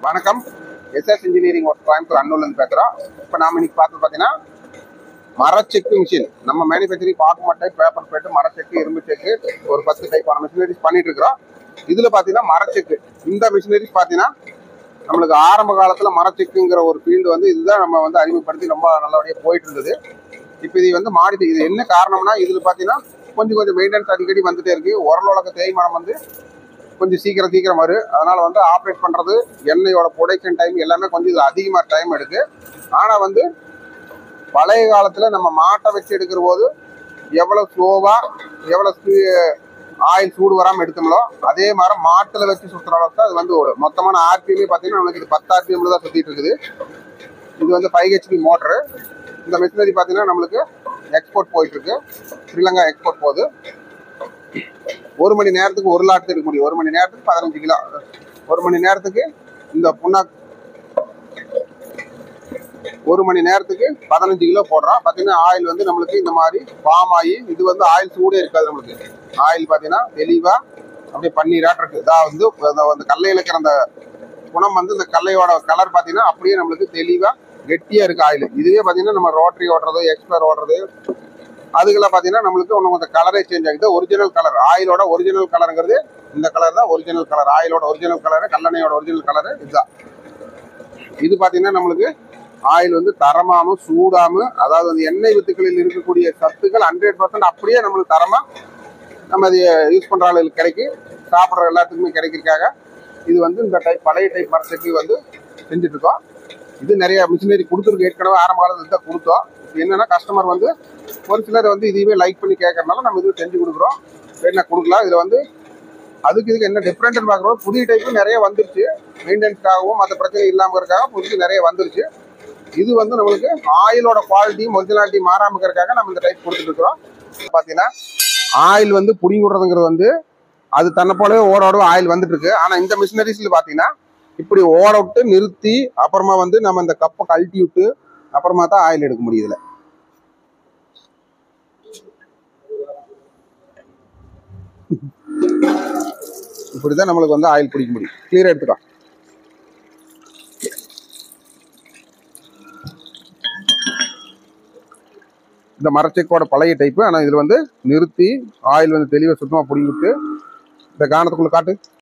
வணக்கம். SS engineering work Coimbatore அன்னூர்லேருந்து பேசுகிறோம். இப்போ நாம் இன்னைக்கு பார்த்தீங்கன்னா மரச்செக்கு மிஷின். நம்ம மேனுஃபேக்சரிங் பாக்கு மட்டை, பேப்பர் பிளேட்டு, மரச்செக்கு, இரும்பு செக்கு, ஒரு 10 டைப்பான மிஷினரிஸ் பண்ணிட்டு இருக்கிறோம். இதில் பார்த்தீங்கன்னா மரச்செக்கு, இந்த மிஷினரிஸ் பார்த்தீங்கன்னா நம்மளுக்கு ஆரம்ப காலத்தில் மரச்செக்குங்கிற ஒரு ஃபீல்டு வந்து இதுதான் நம்ம வந்து அறிமுகப்படுத்தி ரொம்ப நல்லபடியாக போயிட்டு இருந்தது. இப்போ இது வந்து மாடிட்டு இது என்ன காரணம்னா, இதில் பார்த்தீங்கன்னா கொஞ்சம் மெயின்டெனன்ஸ் அடிக்கடி வந்துட்டே இருக்கு. உரலோட தேய்மானம் வந்து கொஞ்சம் சீக்கிரம் வரும். அதனால வந்து ஆப்ரேட் பண்றது, எண்ணெயோட ப்ரொடக்ஷன் டைம் எல்லாமே கொஞ்சம் இது அதிகமாக டைம் எடுக்கு. ஆனால் வந்து பழைய காலத்துல நம்ம மாட்டை வச்சு எடுக்கிற போது எவ்வளவு ஸ்லோவா எவ்வளவு ஆயில் சூடு வராமல் எடுத்தோம்லோ அதே மாதிரி மாட்டுல வச்சு சுற்றுற அளவுக்கு அது வந்து ஓடும். மொத்தமான ஆர்பிஎம்மே பார்த்தீங்கன்னா நம்மளுக்கு இது 10 ஆர்பிஎம்ல தான் சுத்திட்டு இருக்குது. இது வந்து 5 HP மோட்டரு. இந்த மிஷினரி பார்த்தீங்கன்னா நம்மளுக்கு எக்ஸ்போர்ட் போயிட்டு இருக்கு. ஸ்ரீலங்கா எக்ஸ்போர்ட் போகுது. 1 மணி நேரத்துக்கு 1 லாட் எடுக்க முடியும். 1 மணி நேரத்துக்கு 15 கிலோ. 1 மணி நேரத்துக்கு இந்த புண்ணாக்கு 1 மணி நேரத்துக்கு 15 கிலோ போடுறோம். பார்த்தீங்கன்னா ஆயில் வந்து நம்மளுக்கு இந்த மாதிரி ஃபார்ம் ஆகி இது வந்து ஆயில் சூடே இருக்காது. நம்மளுக்கு ஆயில் பார்த்தீங்கன்னா தெளிவா அப்படியே பன்னீராட்டு இருக்கு. இதான் வந்து அந்த கல்லையில் இருக்கிற அந்த குணம் வந்து இந்த கல்லையோட கலர் பார்த்தீங்கன்னா அப்படியே நம்மளுக்கு தெளிவா கெட்டியா இருக்கு ஆயில். இதுவே பார்த்தீங்கன்னா நம்ம ரோட்டரி ஓடுறது, எக்ஸ்பிளர் ஓடுறது, அதுக்கெல்லாம் பார்த்தீங்கன்னா நம்மளுக்கு ஒன்று கொஞ்சம் கலரே சேஞ்ச் ஆகுது. ஒரிஜினல் கலர், ஆயிலோட ஒரிஜினல் கலருங்கிறது இந்த கலர் தான் ஒரிஜினல் கலர். ஆயிலோட ஒரிஜினல் கலரு, கல்லெண்ணெயோட ஒரிஜினல் கலரு இதுதான். இது பார்த்தீங்கன்னா நம்மளுக்கு ஆயில் வந்து தரமாம சூடாம, அதாவது அந்த எண்ணெய் வித்துக்களில் இருக்கக்கூடிய சத்துக்கள் 100% அப்படியே நம்மளுக்கு தரமா நம்ம அது யூஸ் பண்ற ஆளுகளுக்கு கிடைக்கும். சாப்பிட்ற எல்லாத்துக்குமே கிடைக்கிறதுக்காக இது வந்து இந்த டைப் பழைய டைப் மரச்செக்கு வந்து செஞ்சுட்டு இருக்கோம். இது நிறைய மிஷினரி கொடுத்துருக்கு. ஏற்கனவே ஆரம்ப காலத்துல தான் கொடுத்தோம். என்னன்னா கஸ்டமர் வந்து ஒரு சிலர் வந்து இதுவே லைக் பண்ணி கேட்கறதுனால நம்ம இது செஞ்சு கொடுக்குறோம். வேணா கொடுக்கலாம். இதுல வந்து இதுக்கு என்ன டிஃப்ரெண்ட்னு பார்க்குறோம். புதிய டைப்பு நிறைய வந்துருச்சு. மெயின்டெனன்ஸ்க்காகவும் மற்ற பிரச்சனை இல்லாமல் இருக்காக புதுசு நிறைய வந்துருச்சு. இது வந்து நம்மளுக்கு ஆயிலோட குவாலிட்டியும் ஒரிஜினாலிட்டி மாறாம இருக்கிறதுக்காக நம்ம இந்த டைப் கொடுத்துட்டு இருக்கிறோம். பார்த்தீங்கன்னா ஆயில் வந்து புடிங்கி விடுறதுங்கிறது வந்து அது தன்னை போலவே ஓட ஆயில் வந்துட்டு இருக்கு. ஆனா இந்த மிஷினரிஸ்ல பாத்தீங்கன்னா இப்படி ஓட விட்டு நிறுத்தி அப்புறமா வந்து நம்ம இந்த கப்பை கழட்டி விட்டு அப்புறமா தான் ஆயில் எடுக்க முடியுதுல. இப்படிதான் நம்மளுக்கு வந்து ஆயில் பிடிக்க முடியும். கிளியரா எடுத்துக்கோ. இந்த மரச்செக்கோட பழைய டைப்பு. ஆனா இதுல வந்து நிறுத்தி ஆயில் வந்து தெளிவா சுத்தமா பிடிங்கிட்டு இந்த காணத்துக்குள்ள காட்டு.